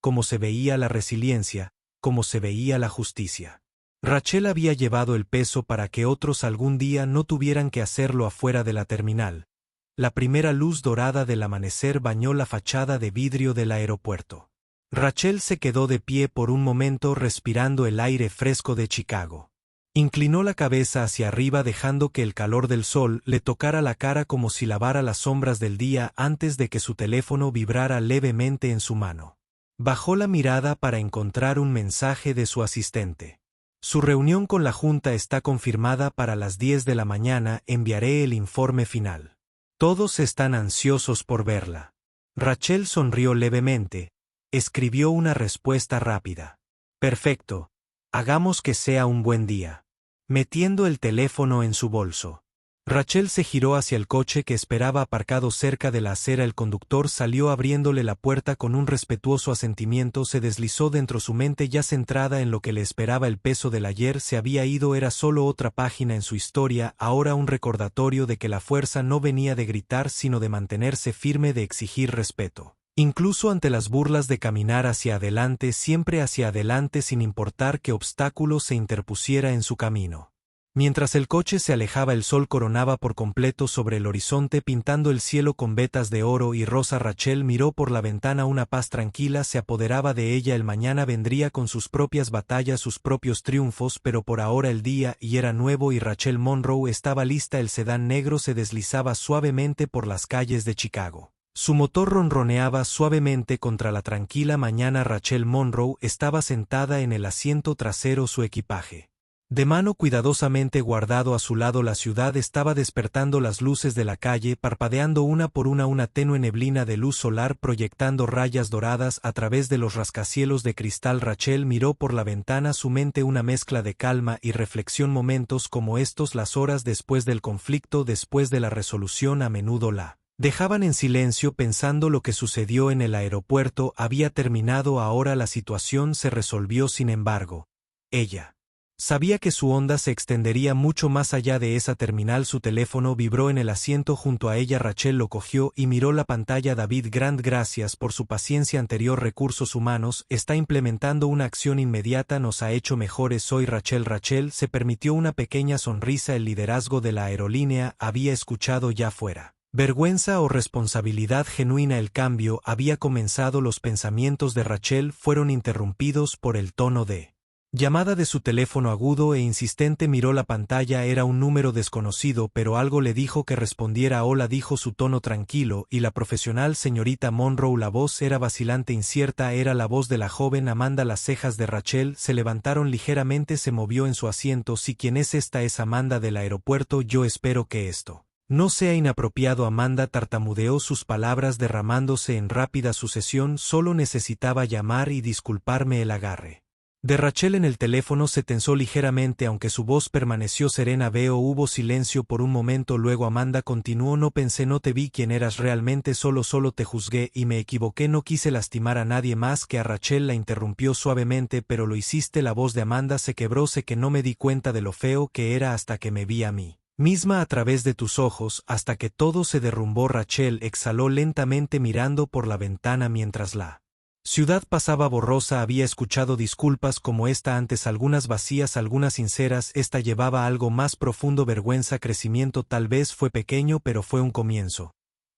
cómo se veía la resiliencia, cómo se veía la justicia. Rachel había llevado el peso para que otros algún día no tuvieran que hacerlo. Afuera de la terminal, la primera luz dorada del amanecer bañó la fachada de vidrio del aeropuerto. Rachel se quedó de pie por un momento respirando el aire fresco de Chicago. Inclinó la cabeza hacia arriba dejando que el calor del sol le tocara la cara como si lavara las sombras del día antes de que su teléfono vibrara levemente en su mano. Bajó la mirada para encontrar un mensaje de su asistente. Su reunión con la junta está confirmada para las 10 de la mañana, enviaré el informe final. Todos están ansiosos por verla. Rachel sonrió levemente, escribió una respuesta rápida. Perfecto, hagamos que sea un buen día. metiendo el teléfono en su bolso. Rachel se giró hacia el coche que esperaba aparcado cerca de la acera. El conductor salió abriéndole la puerta con un respetuoso asentimiento. Se deslizó dentro su mente ya centrada en lo que le esperaba. El peso del ayer se había ido, era solo otra página en su historia, ahora un recordatorio de que la fuerza no venía de gritar sino de mantenerse firme, de exigir respeto. Incluso ante las burlas, de caminar hacia adelante, siempre hacia adelante sin importar qué obstáculo se interpusiera en su camino. Mientras el coche se alejaba, el sol coronaba por completo sobre el horizonte, pintando el cielo con vetas de oro y rosa. Rachel miró por la ventana. Una paz tranquila se apoderaba de ella. El mañana vendría con sus propias batallas, sus propios triunfos, pero por ahora el día y era nuevo y Rachel Monroe estaba lista. El sedán negro se deslizaba suavemente por las calles de Chicago. Su motor ronroneaba suavemente contra la tranquila mañana. Rachel Monroe estaba sentada en el asiento trasero. Su equipaje de mano cuidadosamente guardado a su lado. La ciudad estaba despertando, las luces de la calle parpadeando una por una tenue neblina de luz solar proyectando rayas doradas a través de los rascacielos de cristal. Rachel miró por la ventana, su mente una mezcla de calma y reflexión. Momentos como estos, las horas después del conflicto, después de la resolución, a menudo la dejaban en silencio pensando lo que sucedió en el aeropuerto había terminado. Ahora la situación se resolvió. Sin embargo, ella sabía que su onda se extendería mucho más allá de esa terminal. Su teléfono vibró en el asiento junto a ella. Rachel lo cogió y miró la pantalla. David Grant, gracias por su paciencia anterior. Recursos humanos está implementando una acción inmediata, nos ha hecho mejores. Soy Rachel. Rachel se permitió una pequeña sonrisa. El liderazgo de la aerolínea había escuchado ya fuera vergüenza o responsabilidad genuina. El cambio había comenzado. Los pensamientos de Rachel fueron interrumpidos por el tono de llamada de su teléfono agudo e insistente. Miró la pantalla, era un número desconocido, pero algo le dijo que respondiera. Hola, dijo su tono tranquilo y la profesional señorita Monroe. La voz era vacilante, incierta, era la voz de la joven Amanda. Las cejas de Rachel se levantaron ligeramente, se movió en su asiento. Sí, ¿quién es esta? Es Amanda del aeropuerto. Yo espero que esto no sea inapropiado. Amanda tartamudeó sus palabras derramándose en rápida sucesión. Solo necesitaba llamar y disculparme. El agarre de Rachel en el teléfono se tensó ligeramente, aunque su voz permaneció serena. Hubo silencio por un momento, luego Amanda continuó: no pensé, no te vi quién eras realmente, solo te juzgué y me equivoqué, no quise lastimar a nadie más que a Rachel. La interrumpió suavemente: pero lo hiciste. La voz de Amanda se quebró: sé que no me di cuenta de lo feo que era hasta que me vi a mí misma a través de tus ojos, hasta que todo se derrumbó. Rachel exhaló lentamente mirando por la ventana mientras la ciudad pasaba borrosa. Había escuchado disculpas como esta antes, algunas vacías, algunas sinceras. Esta llevaba algo más profundo: vergüenza, crecimiento. Tal vez fue pequeño, pero fue un comienzo.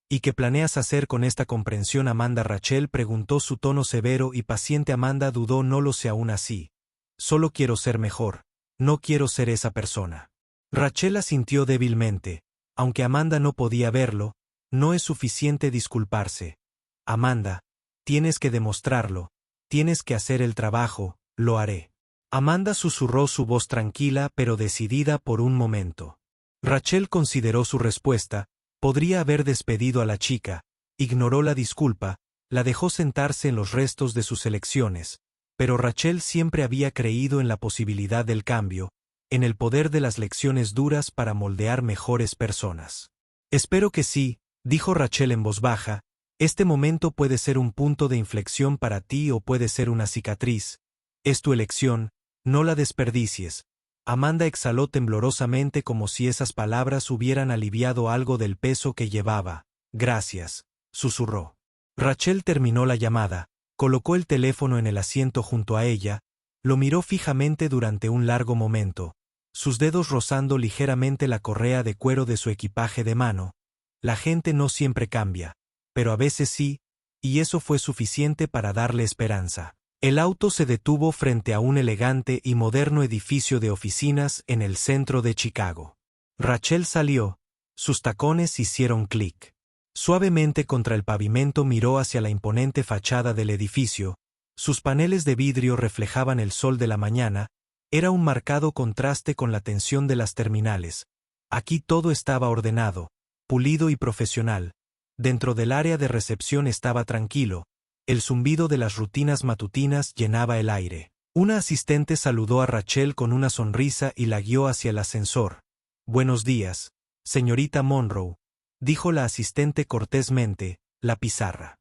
¿Y qué planeas hacer con esta comprensión, Amanda? Rachel preguntó, su tono severo y paciente. Amanda dudó: no lo sé aún así. Solo quiero ser mejor. No quiero ser esa persona. Rachel asintió débilmente. Aunque Amanda no podía verlo, no es suficiente disculparse. Amanda, tienes que demostrarlo, tienes que hacer el trabajo. Lo haré. Amanda susurró, su voz tranquila pero decidida. Por un momento Rachel consideró su respuesta. Podría haber despedido a la chica, ignoró la disculpa, la dejó sentarse en los restos de sus elecciones, pero Rachel siempre había creído en la posibilidad del cambio, en el poder de las lecciones duras para moldear mejores personas. Espero que sí, dijo Rachel en voz baja. Este momento puede ser un punto de inflexión para ti o puede ser una cicatriz. Es tu elección, no la desperdicies. Amanda exhaló temblorosamente, como si esas palabras hubieran aliviado algo del peso que llevaba. Gracias, susurró. Rachel terminó la llamada, colocó el teléfono en el asiento junto a ella, lo miró fijamente durante un largo momento, sus dedos rozando ligeramente la correa de cuero de su equipaje de mano. La gente no siempre cambia, pero a veces sí, y eso fue suficiente para darle esperanza. El auto se detuvo frente a un elegante y moderno edificio de oficinas en el centro de Chicago. Rachel salió, sus tacones hicieron clic. Suavemente contra el pavimento miró hacia la imponente fachada del edificio. Sus paneles de vidrio reflejaban el sol de la mañana, era un marcado contraste con la tensión de las terminales. Aquí todo estaba ordenado, pulido y profesional. Dentro del área de recepción estaba tranquilo. El zumbido de las rutinas matutinas llenaba el aire. Una asistente saludó a Rachel con una sonrisa y la guió hacia el ascensor. «Buenos días, señorita Monroe», dijo la asistente cortésmente. «La pizarra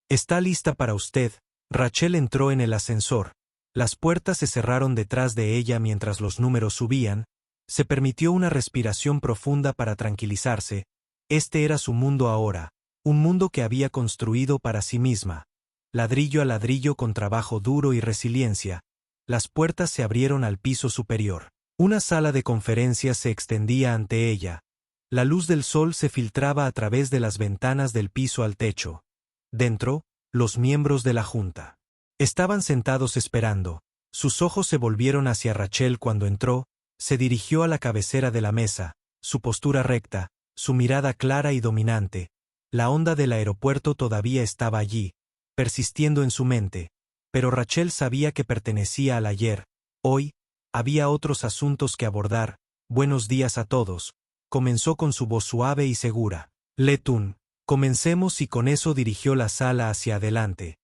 está lista para usted». Rachel entró en el ascensor. Las puertas se cerraron detrás de ella mientras los números subían. Se permitió una respiración profunda para tranquilizarse. Este era su mundo ahora, un mundo que había construido para sí misma. Ladrillo a ladrillo con trabajo duro y resiliencia. Las puertas se abrieron al piso superior. Una sala de conferencias se extendía ante ella. La luz del sol se filtraba a través de las ventanas del piso al techo. Dentro, los miembros de la junta estaban sentados esperando. Sus ojos se volvieron hacia Rachel cuando entró. Se dirigió a la cabecera de la mesa, su postura recta, su mirada clara y dominante. La onda del aeropuerto todavía estaba allí, persistiendo en su mente. Pero Rachel sabía que pertenecía al ayer. Hoy, había otros asuntos que abordar. «Buenos días a todos», comenzó con su voz suave y segura. «Letun, comencemos», y con eso dirigió la sala hacia adelante,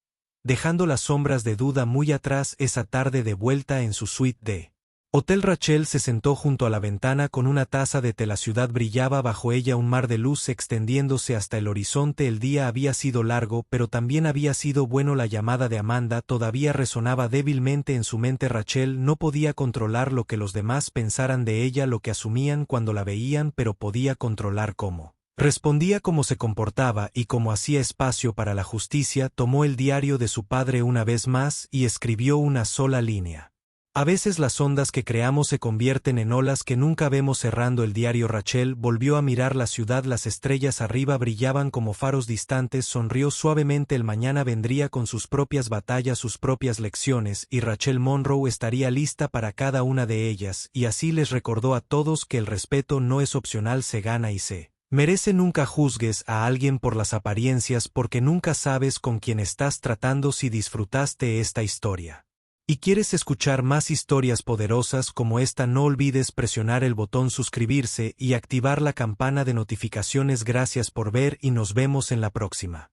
dejando las sombras de duda muy atrás esa tarde de vuelta en su suite de hotel. Rachel se sentó junto a la ventana con una taza de té. La ciudad brillaba bajo ella, un mar de luz extendiéndose hasta el horizonte. El día había sido largo, pero también había sido bueno. La llamada de Amanda todavía resonaba débilmente en su mente. Rachel no podía controlar lo que los demás pensaran de ella, lo que asumían cuando la veían, pero podía controlar cómo respondía, cómo se comportaba y cómo hacía espacio para la justicia. Tomó el diario de su padre una vez más y escribió una sola línea. A veces las ondas que creamos se convierten en olas que nunca vemos. Cerrando el diario, Rachel volvió a mirar la ciudad. Las estrellas arriba brillaban como faros distantes. Sonrió suavemente. El mañana vendría con sus propias batallas, sus propias lecciones, y Rachel Monroe estaría lista para cada una de ellas, y así les recordó a todos que el respeto no es opcional, se gana y se merece. Nunca juzgues a alguien por las apariencias, porque nunca sabes con quién estás tratando. Si disfrutaste esta historia y quieres escuchar más historias poderosas como esta, no olvides presionar el botón suscribirse y activar la campana de notificaciones. Gracias por ver y nos vemos en la próxima.